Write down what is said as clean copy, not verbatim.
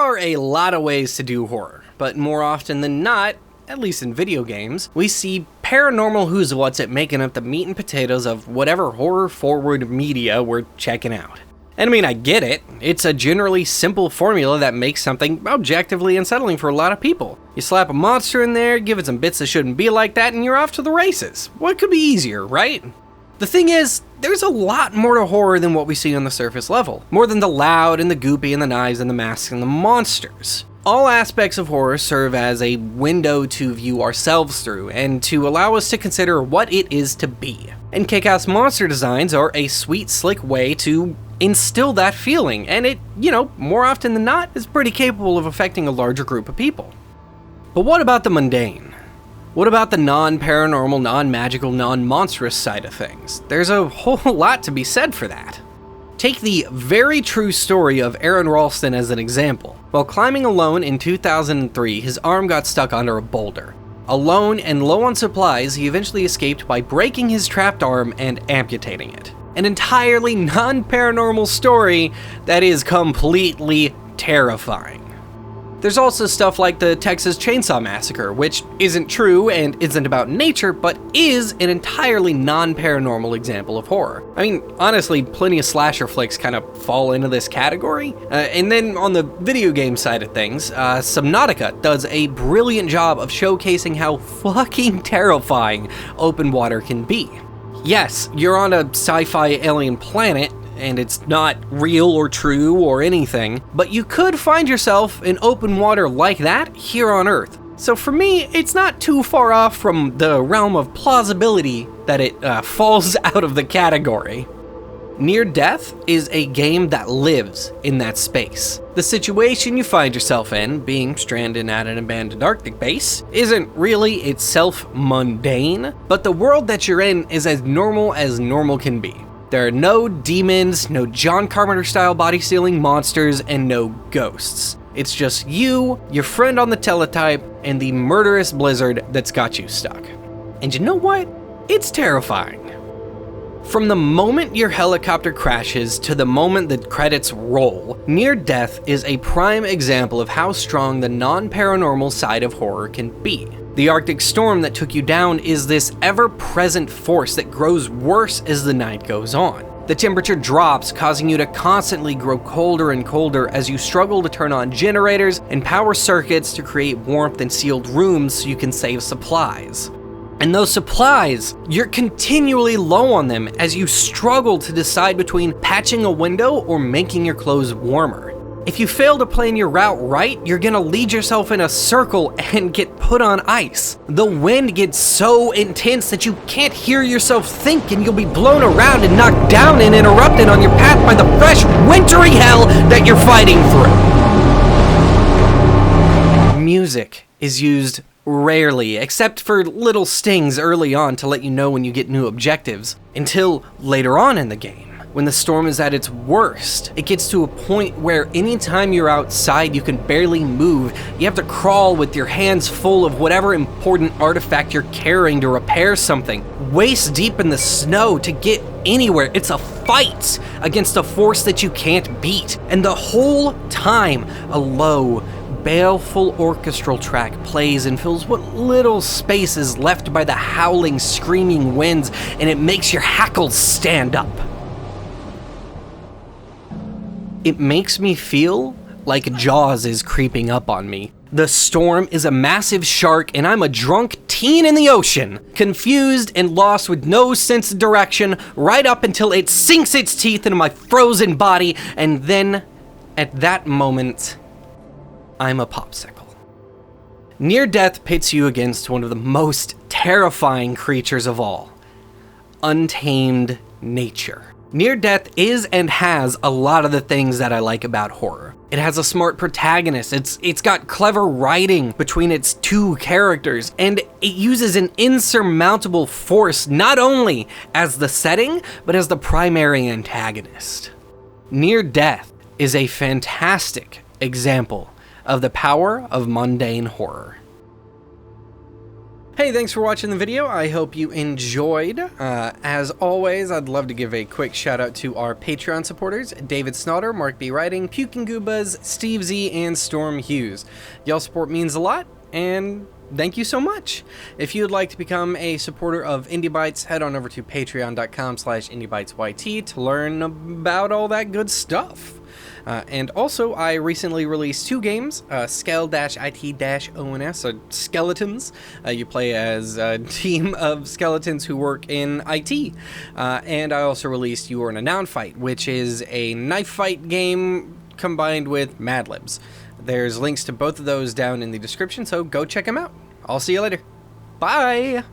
are a lot of ways to do horror, but more often than not, at least in video games, we see paranormal who's what's it making up the meat and potatoes of whatever horror-forward media we're checking out. And I mean, I get it. It's a generally simple formula that makes something objectively unsettling for a lot of people. You slap a monster in there, give it some bits that shouldn't be like that, and you're off to the races. What could be easier, right? The thing is, there's a lot more to horror than what we see on the surface level. More than the loud and the goopy and the knives and the masks and the monsters. All aspects of horror serve as a window to view ourselves through, and to allow us to consider what it is to be. And kick-ass monster designs are a sweet, slick way to instill that feeling, and it, more often than not, is pretty capable of affecting a larger group of people. But what about the mundane? What about the non-paranormal, non-magical, non-monstrous side of things? There's a whole lot to be said for that. Take the very true story of Aaron Ralston as an example. While climbing alone in 2003, his arm got stuck under a boulder. Alone and low on supplies, he eventually escaped by breaking his trapped arm and amputating it. An entirely non-paranormal story that is completely terrifying. There's also stuff like the Texas Chainsaw Massacre, which isn't true and isn't about nature, but is an entirely non-paranormal example of horror. I mean, honestly, plenty of slasher flicks kind of fall into this category. And then on the video game side of things, Subnautica does a brilliant job of showcasing how fucking terrifying open water can be. Yes, you're on a sci-fi alien planet, and it's not real or true or anything, but you could find yourself in open water like that here on Earth. So for me, it's not too far off from the realm of plausibility that it falls out of the category. Near Death is a game that lives in that space. The situation you find yourself in, being stranded at an abandoned Arctic base, isn't really itself mundane, but the world that you're in is as normal can be. There are no demons, no John Carpenter-style body-stealing monsters, and no ghosts. It's just you, your friend on the teletype, and the murderous blizzard that's got you stuck. And you know what? It's terrifying. From the moment your helicopter crashes to the moment the credits roll, Near Death is a prime example of how strong the non-paranormal side of horror can be. The Arctic storm that took you down is this ever-present force that grows worse as the night goes on. The temperature drops, causing you to constantly grow colder and colder as you struggle to turn on generators and power circuits to create warmth in sealed rooms so you can save supplies. And those supplies, you're continually low on them as you struggle to decide between patching a window or making your clothes warmer. If you fail to plan your route right, you're gonna lead yourself in a circle and get put on ice. The wind gets so intense that you can't hear yourself think, and you'll be blown around and knocked down and interrupted on your path by the fresh, wintry hell that you're fighting through. Music is used rarely, except for little stings early on to let you know when you get new objectives, until later on in the game. When the storm is at its worst, it gets to a point where anytime you're outside you can barely move. You have to crawl with your hands full of whatever important artifact you're carrying to repair something, waist deep in the snow to get anywhere. It's a fight against a force that you can't beat. And the whole time, a low, baleful orchestral track plays and fills what little space is left by the howling, screaming winds, and it makes your hackles stand up. It makes me feel like Jaws is creeping up on me. The storm is a massive shark and I'm a drunk teen in the ocean, confused and lost with no sense of direction right up until it sinks its teeth into my frozen body, and then, at that moment, I'm a popsicle. Near Death pits you against one of the most terrifying creatures of all, untamed nature. Near Death is and has a lot of the things that I like about horror. It has a smart protagonist, it's got clever writing between its two characters, and it uses an insurmountable force not only as the setting, but as the primary antagonist. Near Death is a fantastic example of the power of mundane horror. Hey, thanks for watching the video. I hope you enjoyed. As always, I'd love to give a quick shout out to our Patreon supporters, David Snodder, Mark B. Writing, Puking Goobas, Steve Z, and Storm Hughes. Y'all support means a lot, and thank you so much. If you'd like to become a supporter of Indie Bytes, head on over to patreon.com/IndieBytesYT to learn about all that good stuff. And also, I recently released 2 games, Skel-IT-ons, so Skel-IT-ons. You play as a team of skeletons who work in IT. And I also released You Are in a Noun Fight, which is a knife fight game combined with Mad Libs. There's links to both of those down in the description, so go check them out. I'll see you later. Bye!